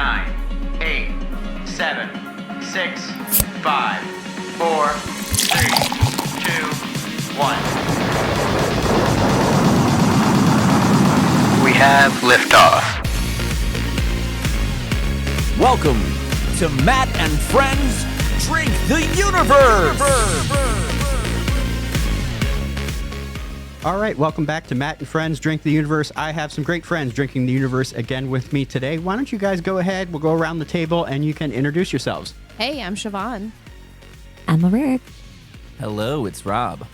9, 8, 7, 6, 5, 4, 3, 2, 1. We have liftoff. Welcome to Matt and Friends Drink the Universe! All right, welcome back to Matt and Friends Drink the Universe. I have some great friends drinking the universe again with me today. Why don't you guys go ahead? We'll go around the table and you can introduce yourselves. Hey, I'm Siobhan. I'm Lyric. Hello, it's Rob.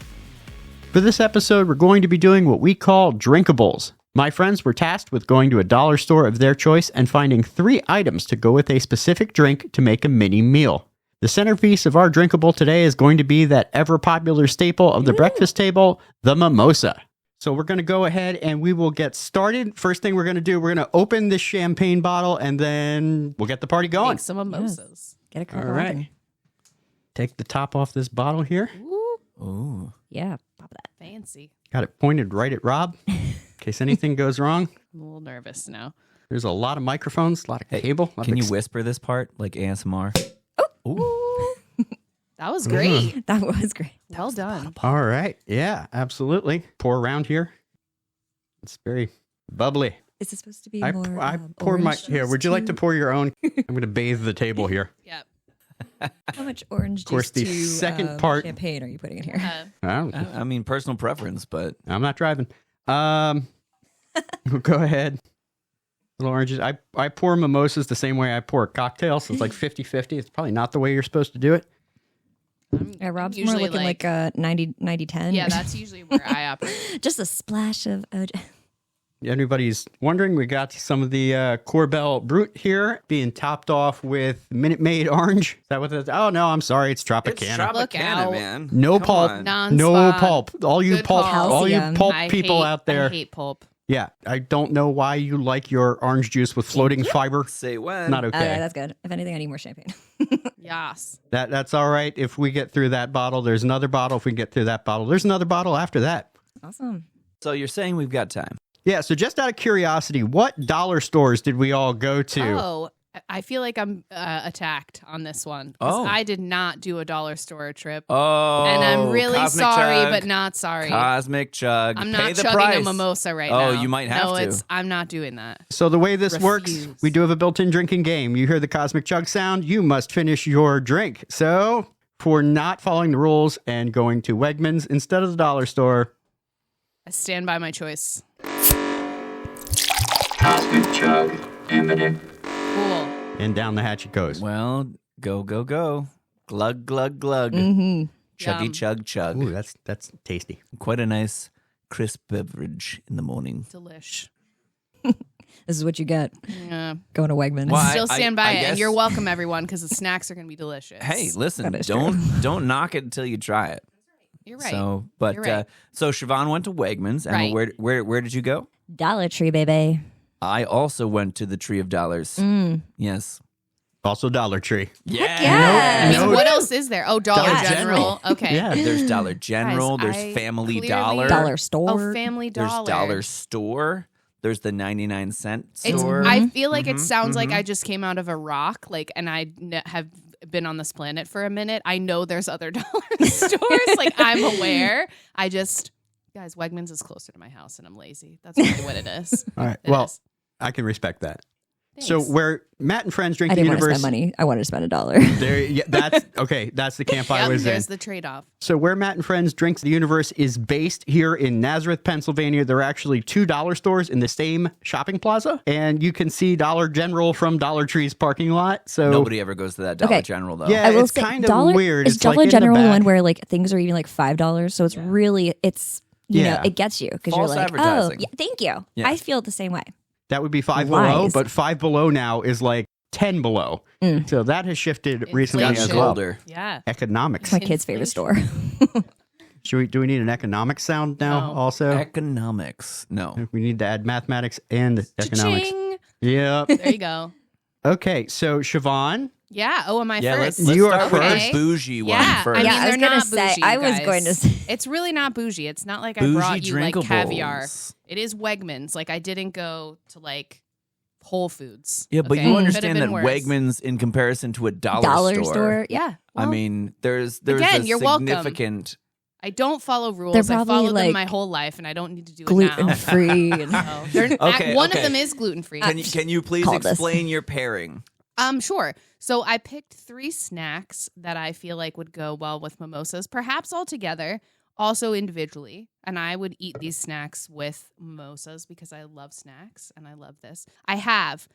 For this episode, we're going to be doing what we call Drinkables. My friends were tasked with going to a dollar store of their choice and finding 3 items to go with a specific drink to make a mini meal. The centerpiece of our drinkable today is going to be that ever-popular staple of the breakfast table, the Mimosa. So we're going to go ahead and we will get started. First thing we're going to do, we're going to open this champagne bottle and then we'll get the party going. Make some mimosas. Get a cup. All right. Take the top off this bottle here. Ooh. Yeah, pop that. Fancy. Got it pointed right at Rob in case anything goes wrong. I'm a little nervous now. There's a lot of microphones, a lot of cable. Can you whisper this part like ASMR? Ooh. That was great. That was great. Well done. All right. Yeah, absolutely. Pour around here. It's very bubbly. Is this supposed to be I more pour my orange here. juice Would you like to too? pour your own? I'm going to bathe the table here. Yep. How much orange course, juice the to second part- champagne are you putting in here? I mean, personal preference, but I'm not driving. Go ahead. Little oranges. I pour mimosas the same way I pour a cocktail, so it's like 50-50. It's probably not the way you're supposed to do it. Yeah, Rob's more usually looking like a 90-10. Yeah, that's usually where I operate. Just a splash of OJ. Anybody's wondering, we got some of the Corbel Brut here being topped off with Minute Maid Orange. Is that what it is? Oh, no, I'm sorry. It's Tropicana. Look out. man. No Come pulp. on. Non-spot. No pulp. All you Good pulp, call. all you Calcium. pulp I people hate- out there. I hate pulp. Yeah, I don't know why you like your orange juice with floating fiber. Say when. Not okay. That's good. If anything, I need more champagne. Yes. That's all right. If we get through that bottle, there's another bottle. If we can get through that bottle, there's another bottle after that. Awesome. So you're saying we've got time. Yeah, so just out of curiosity, what dollar stores did we all go to? Oh, I feel like I'm attacked on this one. 'Cause Oh. I did not do a dollar store trip. Oh, And I'm really Cosmic sorry, Chug. but not sorry. Cosmic Chug. I'm Pay not the chugging price. a mimosa right Oh, now. you might have to. I'm not doing that. So the way this works, Refuse. we do have a built-in drinking game. You hear the cosmic chug sound, you must finish your drink. So for not following the rules and going to Wegmans instead of the dollar store, I stand by my choice. Cosmic chug imminent. Cool. and down the hatch it goes. Well, go, go, go. Glug, glug, glug. Mm-hmm. Chuggy, Yum. chug, chug. Ooh, that's tasty. Quite a nice, crisp beverage in the morning. Delish. This is what you get Yeah. going to Wegmans. Well, Still stand by I it. guess- And you're welcome, everyone, because the snacks are going to be delicious. Hey, listen, That is don't knock it until you try it. You're right. So, but You're right. so Siobhan went to Wegmans. Emma, Right. where did you go? Dollar Tree, baby. I also went to the Tree of Dollars. Mm. Yes. Also Dollar Tree. yeah. I mean, No. what else is there? Oh, Dollar Dollar General. General. Okay. Yeah. There's Dollar General. Guys, there's I Family clearly- Dollar. Dollar Store. Oh, Family There's Dollar. Dollar Store. There's the 99-cent It's, store. I feel like it Mhm, sounds like mhm. I just came out of a rock, like, and I have been on this planet for a minute. I know there's other dollar stores. Like, I'm aware. Guys, Wegmans is closer to my house, and I'm lazy. That's really what it is. All right. It Well, is. I can respect that. Thanks. So where Matt and Friends Drink I the didn't want to Universe. spend money. I wanted to spend $1. There, yeah, that's okay. That's the camp I Yep, was in. there's the trade-off. So where Matt and Friends Drink the Universe is based here in Nazareth, Pennsylvania. There are actually 2 dollar stores in the same shopping plaza, and you can see Dollar General from Dollar Tree's parking lot. So Nobody ever goes to that Dollar Okay. General, though. Yeah, I will it's say kind of Dollar, weird. Is It's like Dollar in the General the one back. where like things are even like $5? So it's really you Yeah. know, it gets you because you're False like, advertising. oh, yeah, thank you. Yeah. I feel the same way. that would be Five Below, Lies. but Five Below now is like 10 below. Mm. So that has shifted recently Gotten as Inflation. well. older. Yeah. Economics. My kid's favorite store. Do we need an economics sound now No. also? Economics. No. We need to add mathematics and economics. Cha-ching. Yeah. There you go. Okay, so Siobhan, Yeah. Oh, am I Yeah, first? let's You are start with first. the bougie one Yeah, first. I mean, Yeah, I was they're gonna not say- bougie, I you was guys. going to say- It's really not bougie. It's not like I Bougie brought you like Drinkables. caviar. It is Wegmans. Like, I didn't go to like Whole Foods. Yeah, but okay? you Could've understand been that worse. Wegmans, in comparison to a dollar store, Yeah. I mean, there's Again, a you're welcome. significant. I don't follow rules. They're I probably, followed them like, my whole life, and I don't need to do it gluten now. free. And So, they're- Okay, one okay. of them is gluten free. Can you please Call this. explain your pairing? Sure. So I picked 3 snacks that I feel like would go well with mimosas, perhaps all together, also individually. And I would eat these snacks with mimosas because I love snacks and I love this. I have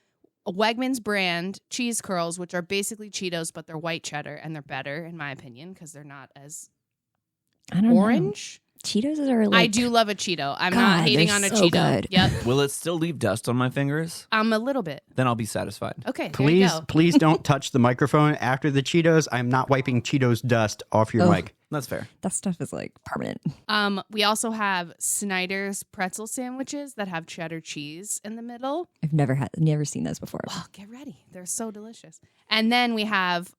a Wegmans brand cheese curls, which are basically Cheetos, but they're white cheddar and they're better in my opinion because they're not as I don't know. orange. Cheetos are like. I do love a Cheeto. I'm God, not hating they're on a so Cheeto. good. Yep. Will it still leave dust on my fingers? A little bit. Then I'll be satisfied. Okay. There you go. Please don't touch the microphone after the Cheetos. I'm not wiping Cheetos dust off your Oh. mic. That's fair. That stuff is like permanent. We also have Snyder's pretzel sandwiches that have cheddar cheese in the middle. I've never seen those before. Oh, get ready. They're so delicious. And then we have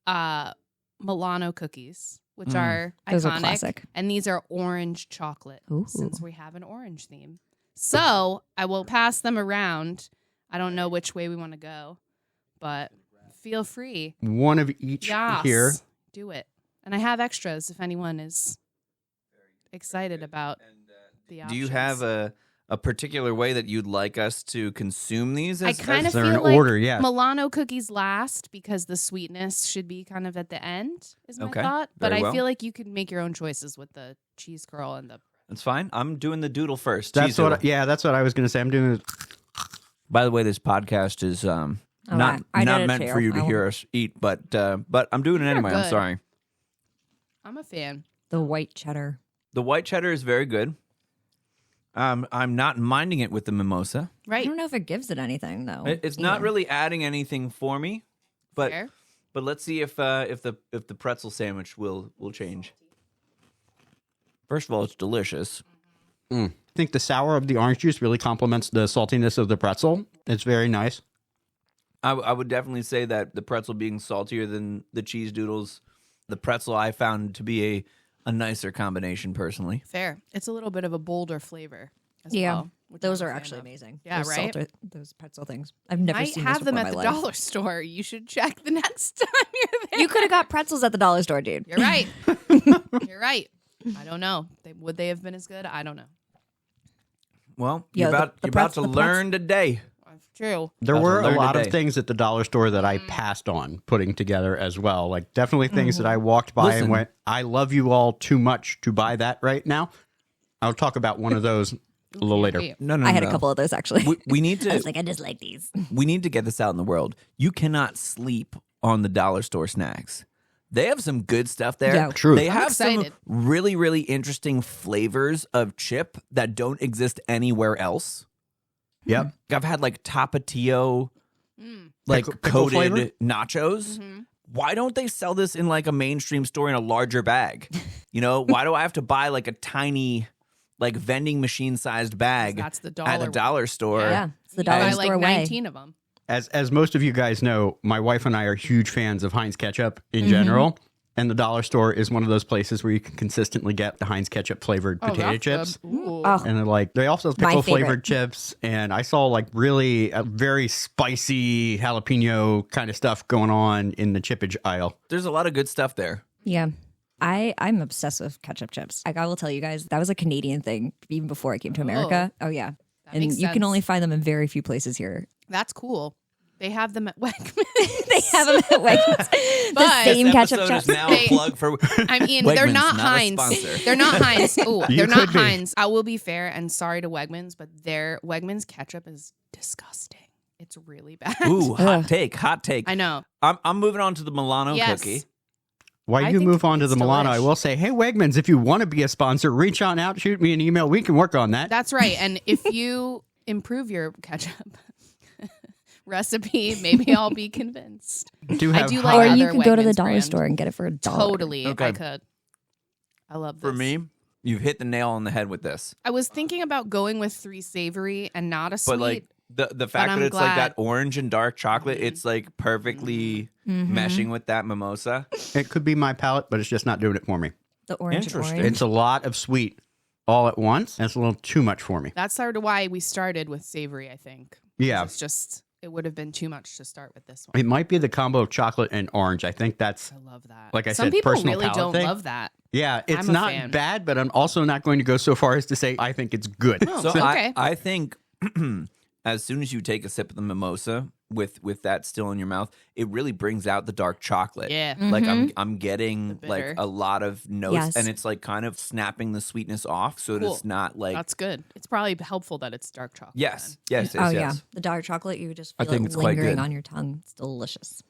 Milano cookies, which are Those iconic. are classic. And these are orange chocolate Ooh. since we have an orange theme. So I will pass them around. I don't know which way we want to go, but feel free. One of each Yes. here. Do it. And I have extras if anyone is excited about the options. Do you have a particular way that you'd like us to consume these? I kind of they're feel in like order, yes. Milano cookies last because the sweetness should be kind of at the end, is my Okay, thought. But very I well. feel like you could make your own choices with the cheese curl and the. That's fine. I'm doing the doodle first. That's Cheese what. doodle. That's what I was going to say. I'm doing. By the way, this podcast is not I not did it meant too. for you to I hear us eat, but I'm doing it They're anyway. I'm good. sorry. I'm a fan. The white cheddar. The white cheddar is very good. I'm not minding it with the mimosa. I Right. don't know if it gives it anything though. It's not either. really adding anything for me, but Fair. but let's see if the pretzel sandwich will change. First of all, it's delicious. I think the sour of the orange juice really complements the saltiness of the pretzel. It's very nice. I would definitely say that the pretzel being saltier than the cheese doodles, the pretzel I found to be a nicer combination personally. Fair. It's a little bit of a bolder flavor as Yeah. well. which Those I'm a are fan actually of. amazing. Yeah, those right? Those pretzel things. I've never Might seen have those them before at in the my life. dollar store. You should check the next time you're there. You could have got pretzels at the dollar store, dude. You're right. You're right. I don't know. Would they have been as good? I don't know. Well, Yeah, you're about the to pretz- learn today. That's true. There That's were what I a learned lot today. of things at the dollar store that I passed on putting together as well. Like definitely things that I walked by Listen. and went, I love you all too much to buy that right now. I'll talk about one of those a little later. Wait. No, I had a couple of those actually. We need I was to like, I just like these. we need to get this out in the world. You cannot sleep on the dollar store snacks. They have some good stuff there. Yeah. True. They I'm have some excited. really, really interesting flavors of chip that don't exist anywhere else. Yep. I've had like Tapatio, like Pickle flavor? coated nachos. Why don't they sell this in like a mainstream store in a larger bag? You know, why do I have to buy like a tiny, like vending machine sized bag That's the at dollar the dollar store? Yeah, it's the You buy dollar like store way. 19 of them. As most of you guys know, my wife and I are huge fans of Heinz ketchup in general. And the dollar store is one of those places where you can consistently get the Heinz ketchup flavored potato that's chips. good. Ooh. Oh, And they're like, they also have My pickle favorite. flavored chips. And I saw like really a very spicy jalapeno kind of stuff going on in the chippage aisle. There's a lot of good stuff there. yeah. I'm obsessed with ketchup chips. Like I will tell you guys, that was a Canadian thing even before I came to America. Oh yeah. And makes you can sense. only find them in very few places here. That's cool. They have them at Wegmans. They have them at Wegmans. The But- same This ketchup episode chips. is now They- a plug for I mean, they're Wegmans, not not a Heinz. sponsor. They're not Heinz. Ooh, You they're not could be. Heinz. I will be fair and sorry to Wegmans, but their Wegmans ketchup is disgusting. It's really bad. Ooh, hot take. I know. I'm moving on to the Milano Yes. cookie. While I you think move on to it's the Milano, delish. I will say, hey, Wegmans, if you want to be a sponsor, reach on out, shoot me an email. We can work on that. That's right. And if you improve your ketchup recipe, maybe I'll be convinced. do I have do high- Or like you other could go to the Wegmans dollar brand. store and get it for $1. Totally. Okay. I could. I love this. For me, you've hit the nail on the head with this. I was thinking about going with 3 savory and not a sweet. But like the fact I'm that it's like glad. that orange and dark chocolate, it's like perfectly meshing with that mimosa. It could be my palate, but it's just not doing it for me. The orange and Interesting. orange. It's a lot of sweet all at once, and it's a little too much for me. That's sort of why we started with savory, I think. Yeah. It's just it would have been too much to start with this one. It might be the combo of chocolate and orange. I think that's, I love that. like I Some said, people personal really palate don't thing. love that. yeah, it's I'm a not fan. bad, but I'm also not going to go so far as to say I think it's good. So okay. I think as soon as you take a sip of the mimosa with that still in your mouth, it really brings out the dark chocolate. Yeah. Like I'm getting bitter. like a lot of notes, Yes. and it's like kind of snapping the sweetness off, so Cool. it's not like That's good. It's probably helpful that it's dark chocolate. yes, then. yes, yes, Oh yes. yeah, the dark chocolate. You just I feel think it it's quite lingering good. on your tongue. It's delicious.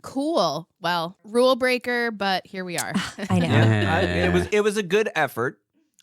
Cool. Well, rule breaker, but here we are. I know. Yeah, it was a good effort.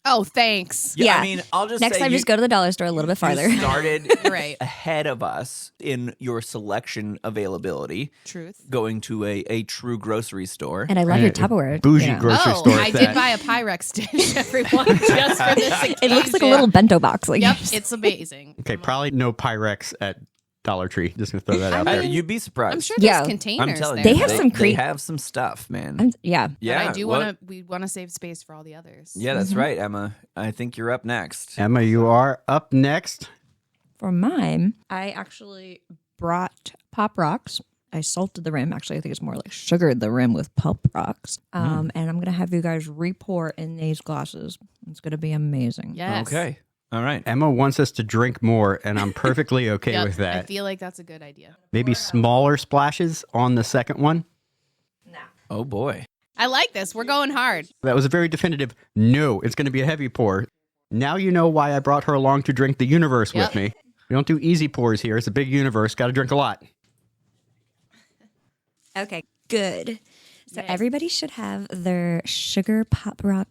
Oh, thanks. Yeah, Yeah. I mean, I'll just Next say time, just go to the dollar store a little bit farther. You started You're right. ahead of us in your selection availability, Truth. going to a true grocery store. And I love your Tupperware. Bougie you know. grocery Oh, store. I at did that. buy a Pyrex dish, everyone, just for this occasion. It looks like a little bento box. Like Yep, it's amazing. Okay, probably no Pyrex at Dollar Tree. Just gonna throw that out I there. mean, You'd be surprised. I'm sure there's Yeah. containers I'm telling there. you, They have some They cre- have some stuff, man. yeah. But Yeah, I do what- want to. We want to save space for all the others. Yeah, that's right, Emma. I think you're up next. Emma, you are up next. For mine, I actually brought Pop Rocks. I salted the rim. Actually, I think it's more like sugared the rim with Pop Rocks. And I'm going to have you guys re-pour in these glasses. It's going to be amazing. Yes. Okay. All right. Emma wants us to drink more, and I'm perfectly okay Yep, with I that. feel like that's a good idea. Maybe smaller splashes on the second one. Oh, boy. I like this. We're going hard. That was a very definitive no. It's going to be a heavy pour. Now you know why I brought her along to drink the universe Yep. with me. We don't do easy pours here. It's a big universe. Got to drink a lot. Okay, good. So Yay. everybody should have their sugar Pop Rock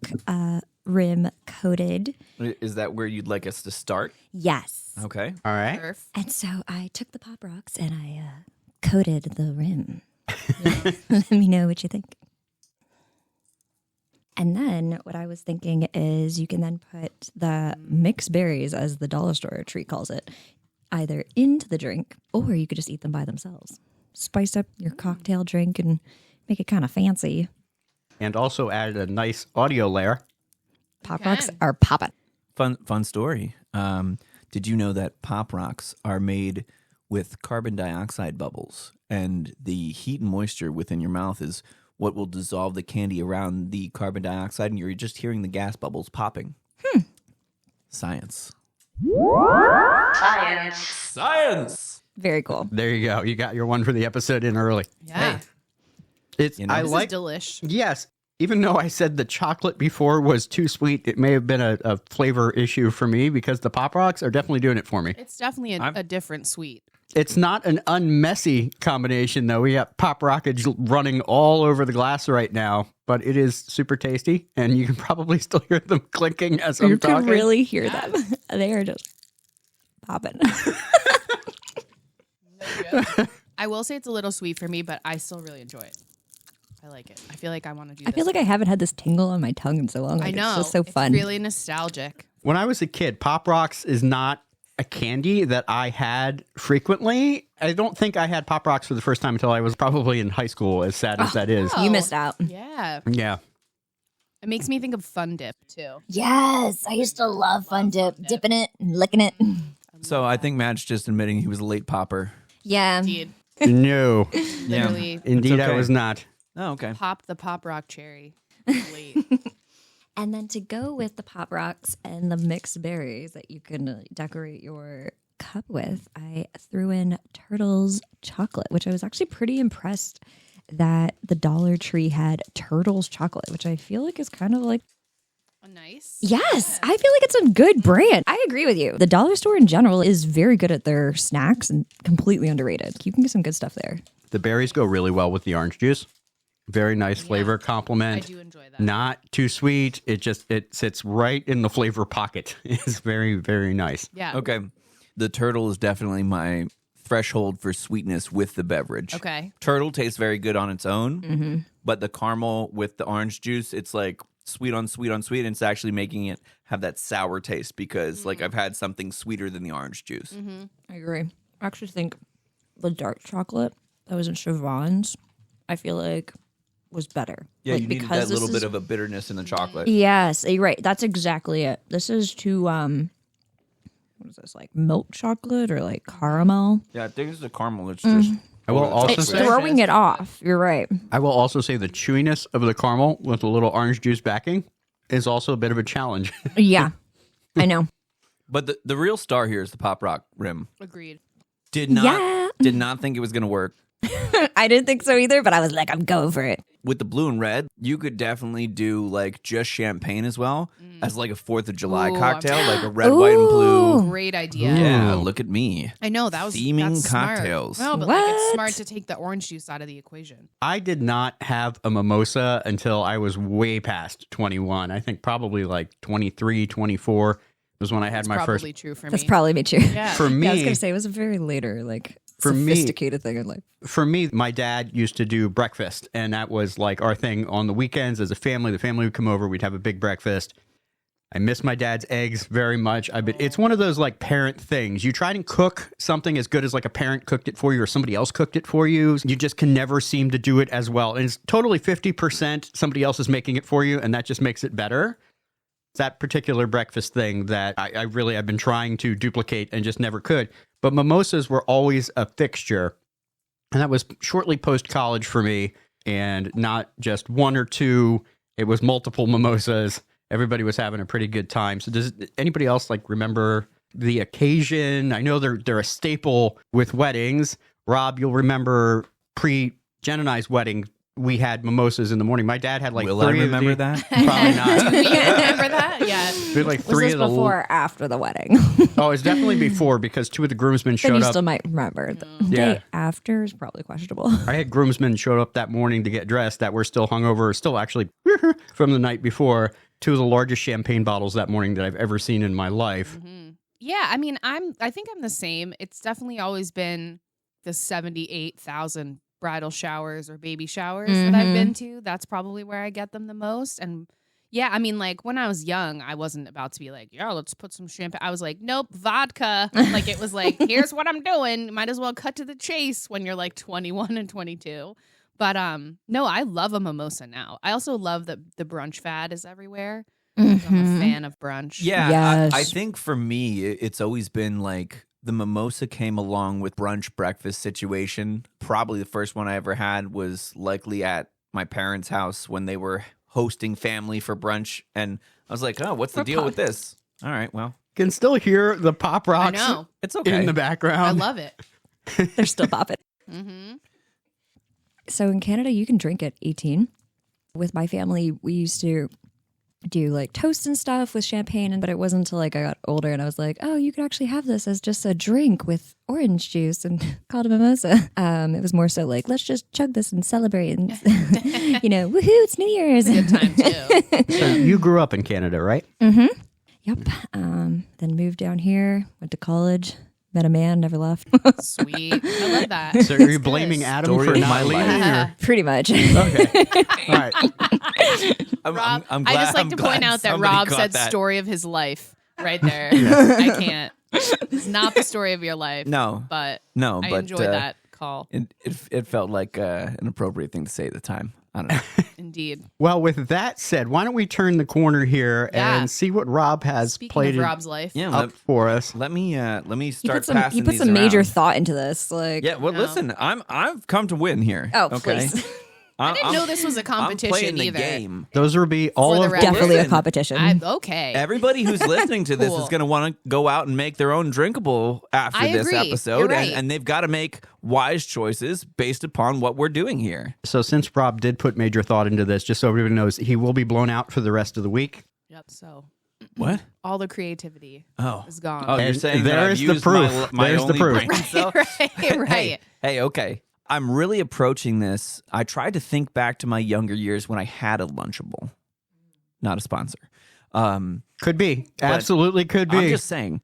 rim coated. Is that where you'd like us to start? Yes. Okay. All right. Perf. And so I took the Pop Rocks and I coated the rim. Let me know what you think. And then what I was thinking is you can then put the mixed berries, as the dollar store treat calls it, either into the drink, or you could just eat them by themselves. Spice up your cocktail drink and make it kind of fancy. And also added a nice audio layer. Pop Okay. Rocks are popping. Fun story. Did you know that Pop Rocks are made with carbon dioxide bubbles, and the heat and moisture within your mouth is what will dissolve the candy around the carbon dioxide, and you're just hearing the gas bubbles popping. Science. Science. Very cool. There you go. You got your one for the episode in early. Yeah. It's You know, I This like is delish. yes. Even though I said the chocolate before was too sweet, it may have been a flavor issue for me because the Pop Rocks are definitely doing it for me. It's definitely a different sweet. It's not an unmessy combination, though. We got Pop Rockage running all over the glass right now, but it is super tasty, and you can probably still hear them clinking as I'm You can talking. really hear them. They are just popping. I will say it's a little sweet for me, but I still really enjoy it. I like it. I feel like I want to do I this. feel like I haven't had this tingle on my tongue in so long. I Like, know. It's just so It's fun. really nostalgic. When I was a kid, Pop Rocks is not a candy that I had frequently. I don't think I had Pop Rocks for the first time until I was probably in high school, as sad as that is. You missed out. Yeah. Yeah. It makes me think of Fun Dip, too. Yes, I used to love Fun Dip, dipping it and licking it. So I think Matt's just admitting he was a late popper. Yeah. Indeed. No. Literally Indeed, I okay. was not. Oh, okay. pop the Pop Rock cherry. Late. And then to go with the Pop Rocks and the mixed berries that you can decorate your cup with, I threw in Turtles chocolate, which I was actually pretty impressed that the Dollar Tree had Turtles chocolate, which I feel like is kind of like, Nice. yes, I feel like it's a good brand. I agree with you. The dollar store in general is very good at their snacks and completely underrated. You can get some good stuff there. The berries go really well with the orange juice. Very nice flavor I complement. do enjoy that. Not too sweet. It sits right in the flavor pocket. It's very, very nice. Yeah. Okay. The turtle is definitely my threshold for sweetness with the beverage. Okay. Turtle tastes very good on its own, but the caramel with the orange juice, it's like sweet on sweet on sweet, and it's actually making it have that sour taste because like I've had something sweeter than the orange juice. I agree. I actually think the dark chocolate that was in Siobhan's, I feel like was better. Yeah, Like, you needed because that little this bit is- of a bitterness in the chocolate. Yes, you're right. That's exactly it. This is to what is this, like milk chocolate or like caramel? Yeah, I think it's the caramel. It's just. I will also It's say, throwing it off. You're right. I will also say the chewiness of the caramel with a little orange juice backing is also a bit of a challenge. Yeah, I know. But the real star here is the Pop Rock rim. Agreed. Did not think it was going to work. I didn't think so either, but I was like, I'm going for it. With the blue and red, you could definitely do like just champagne as well as like a 4th of July Ooh, cocktail, like a red, white, and blue. Great idea. Yeah, look at me. I know that was Theming that's smart. cocktails. No, but like it's What? smart to take the orange juice out of the equation. I did not have a mimosa until I was way past 21. I think probably like 23, 24 was when I had That's my first. probably true for me. That's probably me too. yeah. For me, Yeah, I was gonna say it was a very later, like For me- sophisticated thing in life. for me, my dad used to do breakfast, and that was like our thing on the weekends as a family. The family would come over, we'd have a big breakfast. I miss my dad's eggs very much. It's one of those like parent things. You try and cook something as good as like a parent cooked it for you or somebody else cooked it for you. You just can never seem to do it as well. And it's totally 50% somebody else is making it for you, and that just makes it better. It's that particular breakfast thing that I've been trying to duplicate and just never could. But mimosas were always a fixture. And that was shortly post-college for me, and not just one or two. It was multiple mimosas. Everybody was having a pretty good time. So does anybody else like remember the occasion? I know they're a staple with weddings. Rob, you'll remember Jen and I's wedding, we had mimosas in the morning. My dad had like Will three I remember of the, that? Probably not. Do you remember that? Yeah. We had like Was three this of the before or after the wedding? Oh, it's definitely before because two of the groomsmen Then showed you up. still might remember. The Yeah. day after is probably questionable. I had groomsmen showed up that morning to get dressed that were still hungover, still actually from the night before. Two of the largest champagne bottles that morning that I've ever seen in my life. Yeah, I mean, I think I'm the same. It's definitely always been the 78,000 bridal showers or baby showers that I've been to. That's probably where I get them the most. And yeah, I mean, like when I was young, I wasn't about to be like, yeah, let's put some champagne. I was like, nope, vodka. Like it was like, here's what I'm doing. Might as well cut to the chase when you're like 21 and 22. But no, I love a mimosa now. I also love that the brunch fad is everywhere. I'm a fan of brunch. Yeah, Yes. I think for me, it's always been like the mimosa came along with brunch breakfast situation. Probably the first one I ever had was likely at my parents' house when they were hosting family for brunch. And I was like, oh, what's the deal with this? All right, well, Can still hear the pop I rocks know. it's okay. in the I background. love it. They're still popping. Mm-hmm. So in Canada, you can drink at 18. With my family, we used to do like toast and stuff with champagne, but it wasn't until like I got older and I was like, oh, you could actually have this as just a drink with orange juice and called a mimosa. It was more so like, let's just chug this and celebrate and, woohoo, it's New Year's. Good time too. So you grew up in Canada, right? Yep. Then moved down here, went to college, met a man, never left. Sweet. I love that. So are you blaming Adam Story for of not my leaving? life. or- Pretty much. Okay. All right. Rob, I'm I glad- just like I'm to glad point out that somebody Rob caught said that. story of his life right there. I can't. It's not the story of your life. No, But no, I but enjoy that call. It felt like an appropriate thing to say at the time. I don't know. Indeed. Well, with that said, why don't we turn the corner here Yeah. and see what Rob has Speaking played of Rob's life. Yeah, up for us? let me You start put passing some these major around. thought into this. Like, Yeah, well, No. listen, I've come to win here. oh, okay? please. I didn't know this was a I'm competition playing the either. game. Those will be all the of record. Definitely a Listen, competition. Okay. Everybody who's listening to this Cool. is going to want to go out and make their own drinkable after I this agree. episode, You're right. and they've got to make wise choices based upon what we're doing here. So since Rob did put major thought into this, just so everybody knows, he will be blown out for the rest of the week. Yep. So What? all the creativity Oh, is gone. oh, you're And saying there that I've is the used proof. my There's the only proof. brain cell? Right. Hey, okay. I'm really approaching this. I tried to think back to my younger years when I had a Lunchable. Not a sponsor. Could be. Absolutely could be. I'm just saying.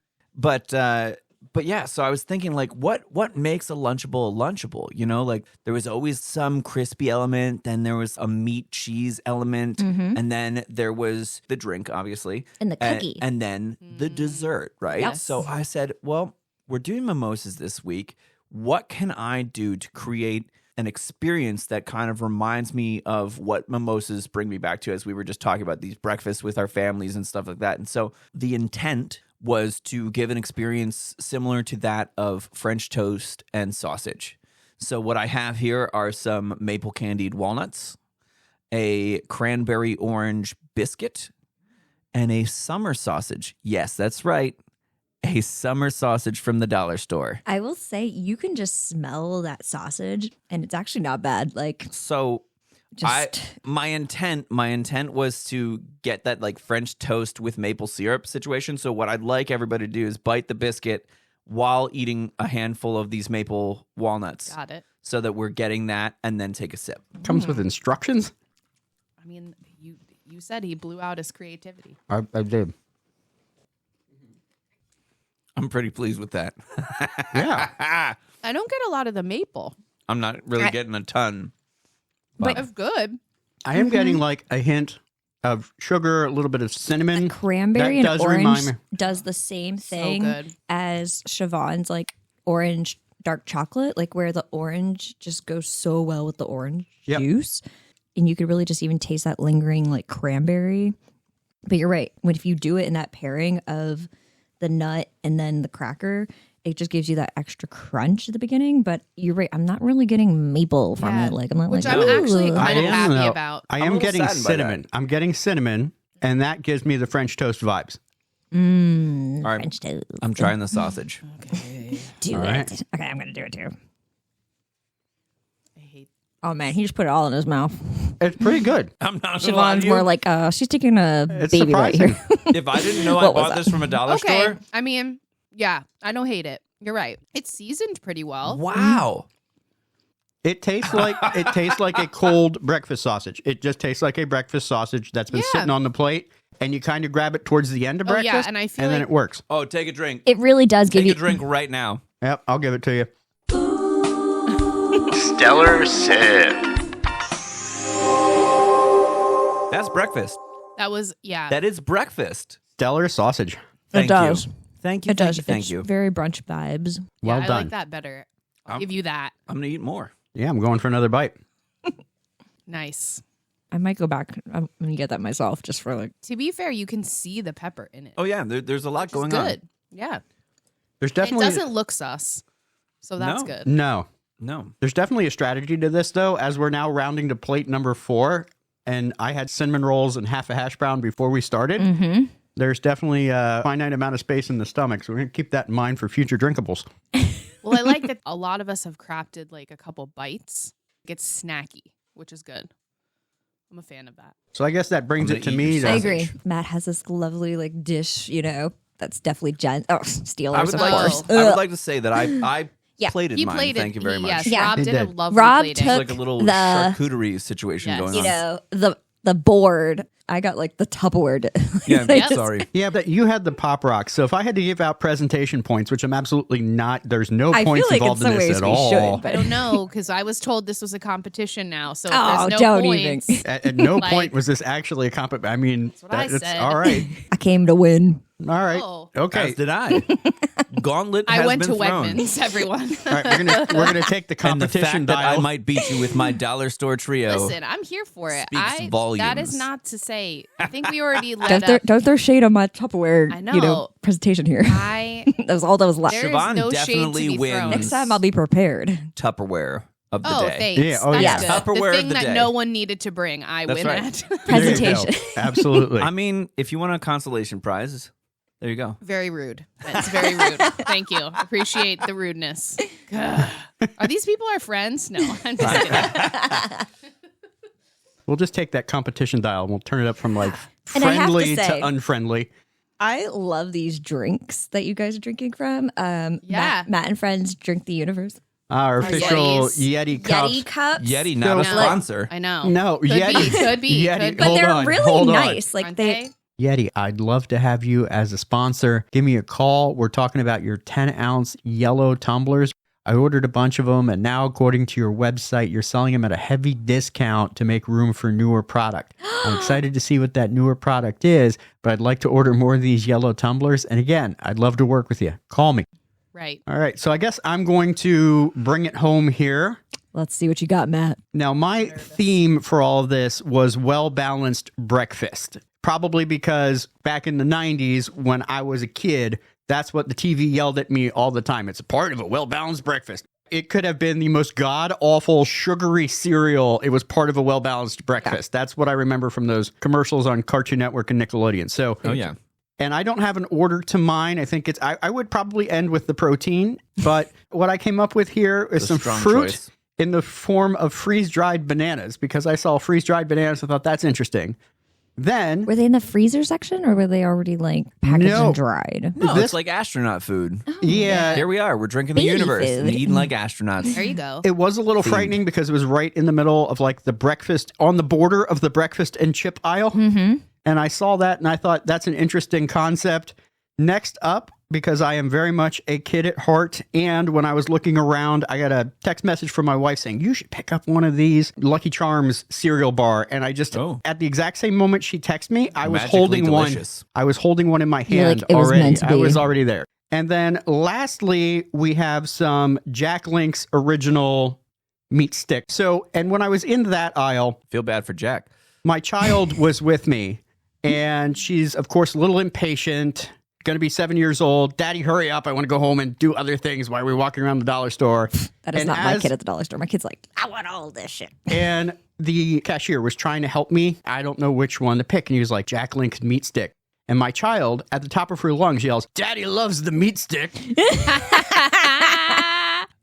But yeah, so I was thinking like what makes a Lunchable? You know, like there was always some crispy element, then there was a meat cheese element, and then there was the drink, obviously. And the cookie. And then the dessert, right? Yes. So I said, well, we're doing mimosas this week. What can I do to create an experience that kind of reminds me of what mimosas bring me back to, as we were just talking about these breakfasts with our families and stuff like that. And so the intent was to give an experience similar to that of French toast and sausage. So what I have here are some maple candied walnuts, a cranberry orange biscuit, and a summer sausage. Yes, that's right. A summer sausage from the dollar store. I will say you can just smell that sausage, and it's actually not bad. Like, So just my intent was to get that like French toast with maple syrup situation. So what I'd like everybody to do is bite the biscuit while eating a handful of these maple walnuts. Got it. So that we're getting that and then take a sip. Comes with instructions. I mean, you said he blew out his creativity. I did. I'm pretty pleased with that. Yeah. I don't get a lot of the maple. I'm not really getting a ton. But it's good. I am getting like a hint of sugar, a little bit of cinnamon. cranberry That and does remind orange me. does the same thing good. as Siobhan's like orange dark chocolate, like where the orange just goes so well with the orange Yep. juice. And you could really just even taste that lingering like cranberry. But you're right. If you do it in that pairing of the nut and then the cracker, it just gives you that extra crunch at the beginning. But you're right. I'm not really getting maple from Yeah. it. Like I'm not Which like, I'm actually "Ooh." kind of happy though. about. I I'm a am little getting saddened by cinnamon. I'm getting cinnamon, and that gives me the French toast vibes. All right, French toast. I'm trying the sausage. Do All it. right. Okay, I'm gonna do it too. I hate. Oh man, he just put it all in his mouth. It's pretty good. I'm not gonna lie Siobhan's to you. more like, she's taking a It's baby right surprising. here. If I didn't know I What was bought that? this from a dollar Okay. store. I mean, yeah, I don't hate it. You're right. It's seasoned pretty well. Wow. It tastes like a cold breakfast sausage. It just tastes like a breakfast sausage that's been Yeah. sitting on the plate, and you kind of grab it towards the end of Oh, breakfast, yeah, and I feel then like- it works. Oh, take a drink. It really does give Take you. a drink right now. Yep, I'll give it to you. Stellar Sip. That's breakfast. That was That is breakfast. Stellar sausage. Thank does. you. Thank you. It does. Thank It's you. very brunch vibes. Well I done. like that better. I'll give you that. I'm gonna eat more. Yeah, I'm going for another bite. Nice. I might go back. I'm gonna get that myself just for like. To be fair, you can see the pepper in it. Oh yeah, there's a lot Which is going good. on. Yeah. There's It definitely doesn't look sus. So that's No. good. no. No. There's definitely a strategy to this, though, as we're now rounding to plate number 4, and I had cinnamon rolls and half a hash brown before we started. Mm-hmm. There's definitely a finite amount of space in the stomach, so we're going to keep that in mind for future drinkables. Well, I like that a lot of us have crafted like a couple bites. It's snacky, which is good. I'm a fan of that. So I guess that brings I'm it to gonna eat me. your I that- sausage. agree. Matt has this lovely like dish. That's definitely Steelers, I would of like. course. I would like to say that I Yeah. plated He mine. played it. Thank you very much. Yes, Yeah. Rob He did a did. lovely Rob plating. It's took like a little the- charcuterie situation Yes. going on. the board. I got like the Tupperware. Yeah, Yep. sorry. Yeah, but you had the Pop Rocks. So if I had to give out presentation points, which I'm absolutely not, there's no I feel points like in involved in some this ways at we all. should, I don't know because I was told this was a competition now. So if Oh, there's no don't points, even. At no Like- point was this actually a comp. I mean, what I it's said. all right. I came to win. All right. Oh. Okay. As did I. Gauntlet I has went been to thrown. Wegmans. Everyone, All right, we're gonna take the And the competition fact that I dial. might beat you with my dollar store trio. listen, I'm here for it. Speaks That volumes. is not to say. I think we already led Don't up. throw shade on my Tupperware. I know. Presentation here. I That was all that was left. there is Siobhan no shade to definitely be wins. thrown. Next time I'll be prepared. Tupperware of the Oh, day. thanks. Yeah, oh, That's yeah. good. Tupperware the of thing the that day. no one needed to bring, I That's win right. at. There you go. Presentation. Absolutely. I mean, if you want a consolation prize, there you go. Very rude. That's very rude. Thank you. Appreciate the rudeness. Gah. Are these people our friends? No, I'm just kidding. We'll just take that competition dial and we'll turn it up from like And I have to friendly say- to unfriendly. I love these drinks that you guys are drinking from. Yeah. Matt and Friends Drink the Universe. Our official Yetis. Yeti cups. Yeti cups. Yeti, not a So- sponsor. I know. No, Could Yeti. be. Could be. Yeti. Could be. But Hold they're on, really hold on. nice. Like Aren't they Yeti, I'd love to have you as a sponsor. Give me a call. We're talking about your 10-ounce yellow tumblers. I ordered a bunch of them, and now, according to your website, you're selling them at a heavy discount to make room for newer product. I'm excited to see what that newer product is, but I'd like to order more of these yellow tumblers. And again, I'd love to work with you. Call me. Right. All right, so I guess I'm going to bring it home here. Let's see what you got, Matt. Now, my theme for all of this was well-balanced breakfast. probably because back in the 90s when I was a kid, that's what the TV yelled at me all the time. It's a part of a well-balanced breakfast. It could have been the most god-awful sugary cereal. It was part of a well-balanced breakfast. That's what I remember from those commercials on Cartoon Network and Nickelodeon. So, Oh, yeah. and I don't have an order to mine. I think it's, I would probably end with the protein, but what I came up with here is A some strong fruit choice. in the form of freeze-dried bananas, because I saw freeze-dried bananas. I thought that's interesting. Then, Were they in the freezer section or were they already like packaged No. and dried? No, This- it's like astronaut food. yeah, Here we are. We're drinking the Baby universe and food. eating like astronauts. There you go. it was a little Themed. frightening because it was right in the middle of like the breakfast, on the border of the breakfast and chip aisle. Mm-hmm. And I saw that and I thought that's an interesting concept. Next up, because I am very much a kid at heart, and when I was looking around, I got a text message from my wife saying, you should pick up one of these Lucky Charms cereal bar. And I just, Oh. at the exact same moment she texted me, I was Magically holding delicious. one. I was holding one in my You're hand like, it was already. meant to I be. was already there. And then lastly, we have some Jack Link's original meat stick. So, and when I was in that aisle, Feel bad for Jack. my child was with me, and she's, of course, a little impatient, going to be 7 years old. Daddy, hurry up. I want to go home and do other things while we're walking around the dollar store. That is And not my as- kid at the dollar store. My kid's like, I want all this shit. And the cashier was trying to help me. I don't know which one to pick. And he was like, Jack Link's meat stick. And my child, at the top of her lungs, yells, Daddy loves the meat stick.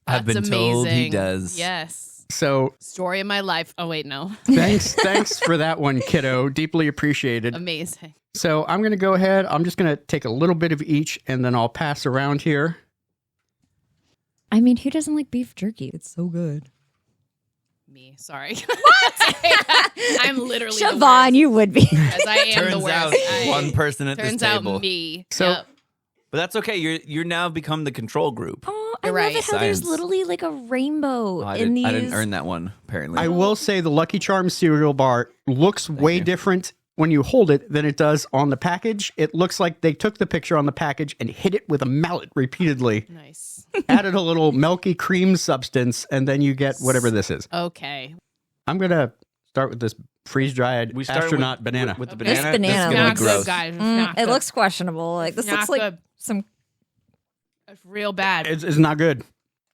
I've been That's told he amazing. does. Yes. So Story of my life. Oh, wait, no. thanks for that one, kiddo. Deeply appreciated. Amazing. So I'm going to go ahead. I'm just going to take a little bit of each, and then I'll pass around here. I mean, who doesn't like beef jerky? It's so good. Me. Sorry. What? I'm literally the Siobhan, worst, you would be. as I am the Turns worst. out one person at this Turns out table. me. So- Yep. But that's okay. You're now become the control group. Oh, I You're love right. it how there's Science. literally like a rainbow Oh, I in didn't, these. I didn't earn that one, apparently. I will say the Lucky Charms cereal bar looks way you. different when you hold it than it does on the package. It looks like they took the picture on the package and hit it with a mallet repeatedly, Nice. added a little milky cream substance, and then you get whatever this is. Okay. I'm going to start with this freeze-dried we started astronaut banana. with the This banana. banana That's gonna Not be good, gross. guys. It's not it good. looks questionable. Like this Not looks like good. some. It's real bad. It's not good.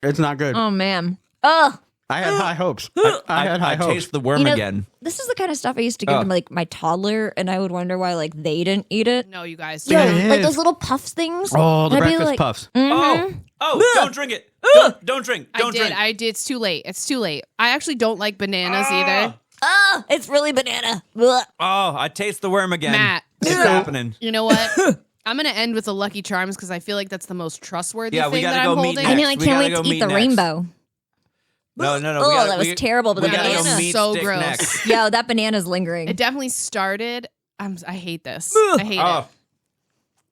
It's not good. Oh man. Oh, I had high hopes. I had high I hopes. taste the worm You know- again. this is the kind of stuff I used to give Oh. to like my toddler, and I would wonder why like they didn't eat it. No, you guys. Yeah, it like is. those little puffs things. Oh, the And I'd be breakfast like, puffs. Oh, don't drink it. Don't drink. Don't drink. I did. It's too late. It's too late. I actually don't like bananas either. Oh, it's really banana. Ugh. Oh, I taste the worm again. Matt. It's happening. You know what? I'm gonna end with the Lucky Charms because I feel like that's the most trustworthy Yeah, we thing gotta that go I'm meet holding. I know. Next. I We can't gotta wait go to eat meet the next. rainbow. No. Oh, that was terrible. But We the gotta go banana. meet So stick gross. next. Yo, that banana's lingering. It definitely started. I hate this. I hate it.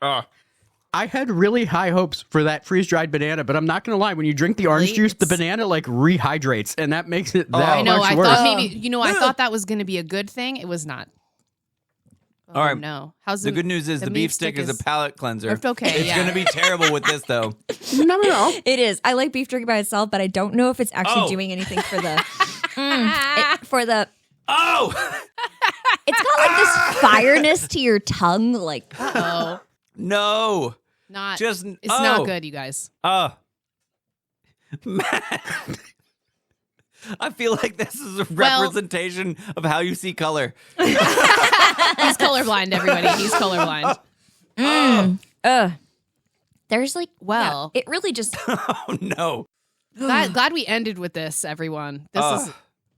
Oh. I had really high hopes for that freeze-dried banana, but I'm not going to lie. When you drink the orange Really? juice, the It's- banana like rehydrates, and that makes it that I know. much I worse. thought maybe. You know. I thought that was gonna be a good thing. It was not. Oh, All right. no. How's The good news is the beef stick is a palate cleanser. It's okay, It's yeah. going to be terrible with this, though. No. It is. I like beef jerky by itself, but I don't know if it's actually Oh. doing anything for the for the. Oh! It's got like this fireness to your tongue, like Oh, No. not. Just It's not good, you guys. Matt. I feel like this is a Well- representation of how you see color. He's colorblind. Everybody. He's colorblind. there's like Well. yeah, it really just. Oh, no. Glad we ended with this, everyone. This is.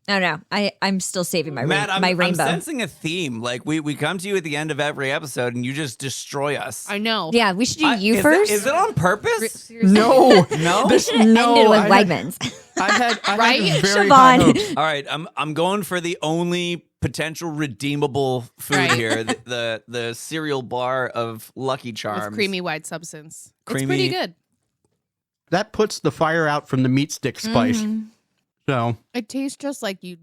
No. I'm still saving my Matt, my I'm rainbow. sensing a theme. Like, we come to you at the end of every episode and you just destroy us. I know. Yeah, we should do you Is first. Is it on purpose? Seriously. No. No? we should have ended with I had- Wegmans. I had Right? very high Siobhan. hopes. All right, I'm going for the only potential redeemable food Right. here, the cereal bar of Lucky Charms. With creamy white substance. It's Creamy- pretty good. That puts the fire out from the meat stick spice. So It tastes just like you.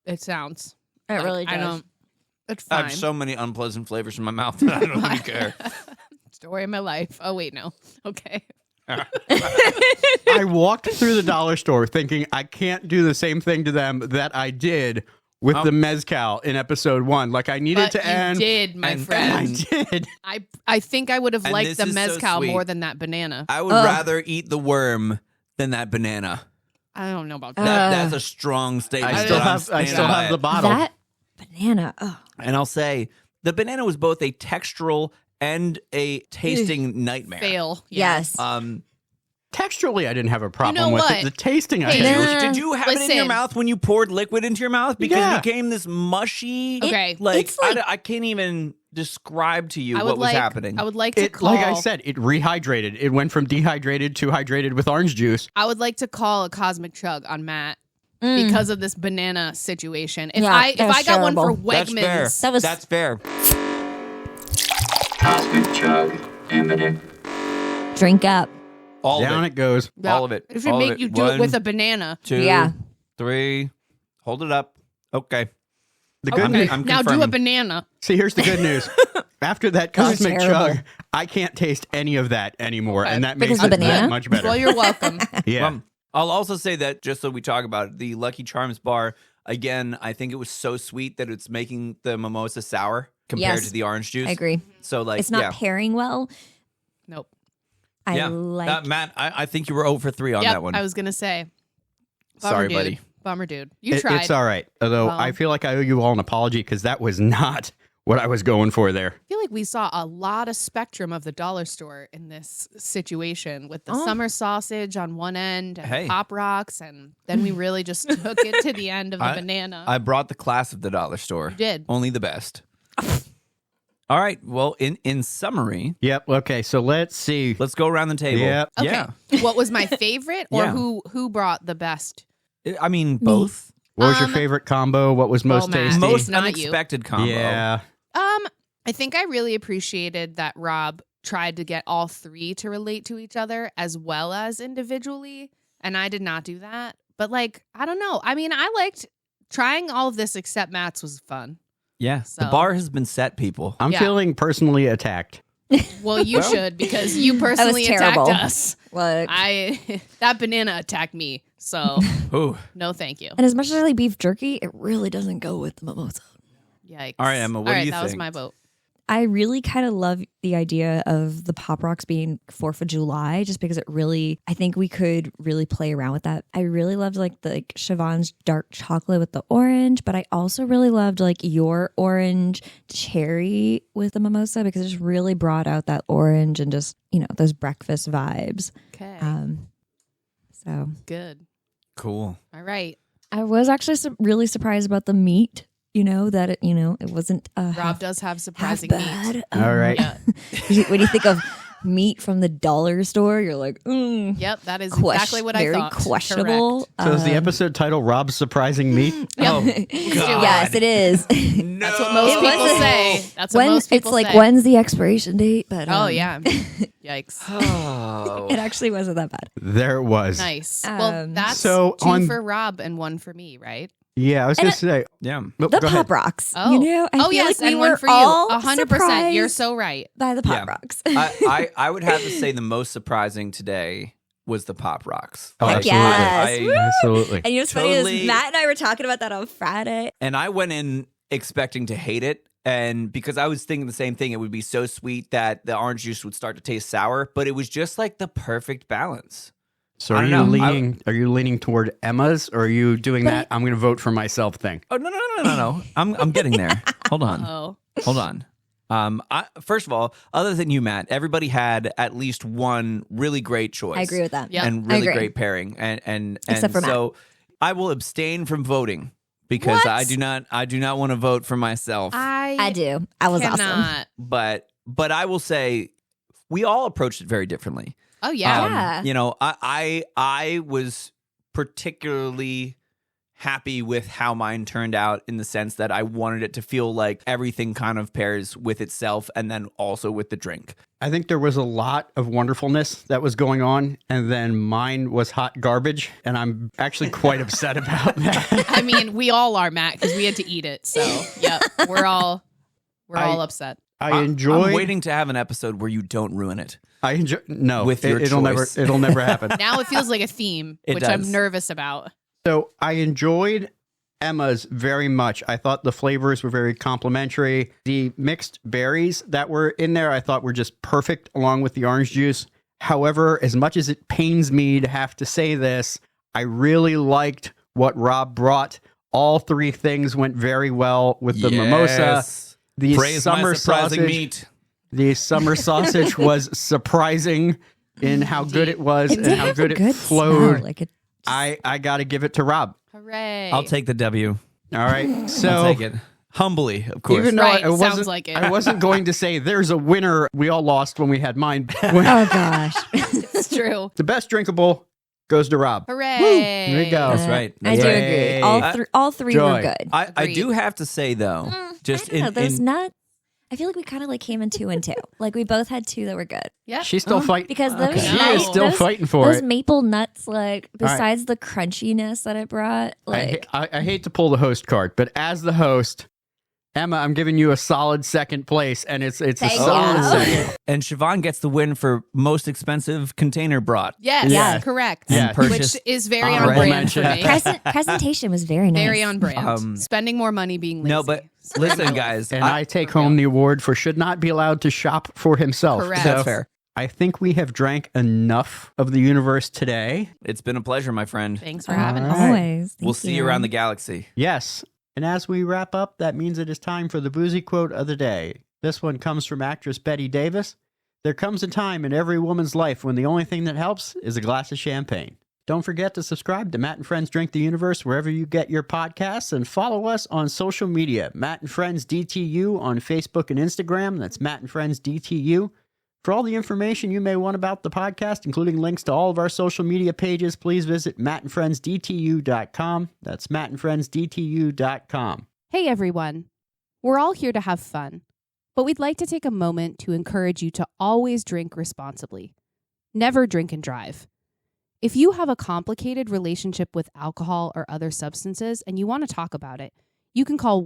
It sounds. It really does. I don't. It's I fine. have so many unpleasant flavors in my mouth that I don't even care. Story of my life. Oh wait, no. Okay. I walked through the dollar store thinking I can't do the same thing to them that I did with the mezcal in episode 1. Like I needed But to you end. did, my And I friend. did. I think I would have And liked this the is so mezcal sweet. more than that banana. I would rather eat the worm than that banana. I don't know about that. That's a strong statement. I still but I'm have. I standing still by have it. the bottle. That banana. Oh, And I'll say the banana was both a textural and a tasting nightmare. Fail. Yeah. yes. Texturally, I didn't have a problem know with what? it. The tasting, I Hey, had. Did you have it in your Listen. mouth when you poured liquid into your mouth? Because Yeah. it became this mushy. Okay. Like, It's like- I can't even describe to you I what would was like. happening. I would like to It, call. like I said, it rehydrated. It went from dehydrated to hydrated with orange juice. I would like to call a cosmic chug on Matt Mm. because of this banana situation. If Yeah, I that was got one for terrible. That's fair. Wegmans, That was- That's fair. Cosmic chug imminent. Drink up. All Down of it goes. All of it. It should All of make it. you do it with 1, a banana. 2, Yeah. 3. Hold it up. Okay. The good Okay. news. I'm Now do a confirming. banana. See, here's the good news. After that That was cosmic terrible. chug, I can't taste any of that anymore, and that Because makes of it the that banana? much better. Well, you're welcome. Yeah. I'll also say that just so we talk about it, the Lucky Charms bar, again, I think it was so sweet that it's making the mimosa sour compared Yes. to the orange juice. I agree. So, like, It's not yeah. pairing well. Nope. I yeah. like. Matt, I think you were 0 for 3 on Yep, that one. I was gonna say. Bummer, Sorry, dude. buddy. Bummer, dude. You tried. It's all right. Although Well. I feel like I owe you all an apology because that was not what I was going for there. I feel like we saw a lot of spectrum of the dollar store in this situation with the summer sausage on one end and Hey. Pop Rocks, and then we really just took it to the end of the banana. I brought the class of the dollar store. You did. Only the best. All right. Well, in summary, Yep. Okay. So let's see. let's go around the table. Yep. Okay. Yeah. What was my favorite, or Yeah. who brought the best? I mean, both. What was your favorite combo? What was most Matt. tasty? Most not unexpected combo. Yeah. I think I really appreciated that Rob tried to get all three to relate to each other as well as individually, and I did not do that. But like, I don't know. I mean, I liked trying all of this except Matt's was fun. Yeah. The So- bar has been set, people. I'm Yeah. feeling personally attacked. Well, you should because you personally attacked terrible. us. Like, That banana attacked me. So Ooh. no, thank you. and as much as I like beef jerky, it really doesn't go with the mimosa. Yikes. All right, Emma, what All do right, you that was think? my vote. I really kind of love the idea of the Pop Rocks being 4th of July, just because it really, I think we could really play around with that. I really loved like Siobhan's dark chocolate with the orange, but I also really loved like your orange cherry with the mimosa because it just really brought out that orange and just, those breakfast vibes. Okay. So Good. Cool. All right. I was actually really surprised about the meat, that it wasn't Rob does have half surprising bad. meat. All right. Yeah. When you think of meat from the dollar store, you're like, Yep, that is exactly what I very thought. questionable. So is the episode title Rob's Surprising Meat? Yep. Oh, Yes, it is. That's what most It people wasn't- say. That's what most people it's like say. when's the expiration date? But Oh yeah. Yikes. Oh. it actually wasn't that bad. There it was. Nice. Well, that's So 2 on- for Rob and 1 for me, right? Yeah, I was going to say. Yeah. Oh, The go Pop ahead. Rocks. Oh, I feel yes, like we and were 1 for you. all 100%. You're surprised so right. by the Pop Yeah. Rocks. I would have to say the most surprising today was the Pop Rocks. Oh, Heck absolutely. yes. Woo! Absolutely. And what's funny Totally. is Matt and I were talking about that on Friday. And I went in expecting to hate it. And because I was thinking the same thing, it would be so sweet that the orange juice would start to taste sour, but it was just like the perfect balance. So I are don't you know. leaning? Are you leaning toward Emma's, or are you doing that? I'm going to vote for myself thing. Oh no! I'm getting there. Hold on, Oh. hold on. First of all, other than you, Matt, everybody had at least one really great choice. I agree with that. Yep. and I really agree. great pairing, and Except for Matt. so I will abstain from voting because What? I do not want to vote for myself. I do. I was awesome. cannot. But I will say we all approached it very differently. Oh yeah. Yeah. You know, I was particularly happy with how mine turned out in the sense that I wanted it to feel like everything kind of pairs with itself and then also with the drink. I think there was a lot of wonderfulness that was going on, and then mine was hot garbage, and I'm actually quite upset about that. I mean, we all are, Matt, because we had to eat it. So yep, we're all upset. I enjoy. I'm waiting to have an episode where you don't ruin it. I enjoy. No, With your it'll choice. never. It'll never happen. Now it feels like a theme, It which does. I'm nervous about. So I enjoyed Emma's very much. I thought the flavors were very complimentary. The mixed berries that were in there, I thought were just perfect along with the orange juice. However, as much as it pains me to have to say this, I really liked what Rob brought. All three things went very well with the mimosa. The Praise summer my surprising sausage. meat. The summer sausage was surprising in how good it was and how good it flowed. Smell. Like it. I got to give it to Rob. Hooray. I'll take the W. All right. So I'll take it. Humbly, of course. even though Right, I wasn't, sounds like it. I wasn't going to say there's a winner. We all lost when we had mine. Oh gosh. It's true. The best drinkable goes to Rob. Hooray. There you go. That's right. I do Yay. agree. All three Joy. were good. I Agreed. do have to say, though, just I don't know, those in nuts. I feel like we kind of like came in 2 and 2. Like we both had 2 that were good. Yep. She's still fighting. Because those She nuts, is still those- fighting for those it. maple nuts, like right. besides the crunchiness that it brought, like I hate to pull the host card, but as the host, Emma, I'm giving you a solid second place, and it's a Thank solid you. second. and Siobhan gets the win for most expensive container brought. Yes, Yeah. correct. Yeah. Purchase Which is very honorable on brand mention. for me. presentation was very nice. Very on brand. Spending more money being lazy. No, but listen, guys. And I take home the award for should not be allowed to shop for himself. Correct. That's fair. I think we have drank enough of the universe today. It's been a pleasure, my friend. Thanks for having All us. right. Always. We'll Thank see you around the galaxy. Yes. And as we wrap up, that means it is time for the boozy quote of the day. This one comes from actress Betty Davis. There comes a time in every woman's life when the only thing that helps is a glass of champagne. Don't forget to subscribe to Matt and Friends Drink the Universe wherever you get your podcasts, and follow us on social media. Matt and Friends DTU on Facebook and Instagram. That's Matt and Friends DTU. For all the information you may want about the podcast, including links to all of our social media pages, please visit mattandfriendsdtu.com. That's mattandfriendsdtu.com. Hey everyone. We're all here to have fun, but we'd like to take a moment to encourage you to always drink responsibly. Never drink and drive. If you have a complicated relationship with alcohol or other substances and you want to talk about it, you can call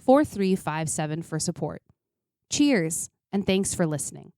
1-800-662-4357 for support. Cheers, and thanks for listening.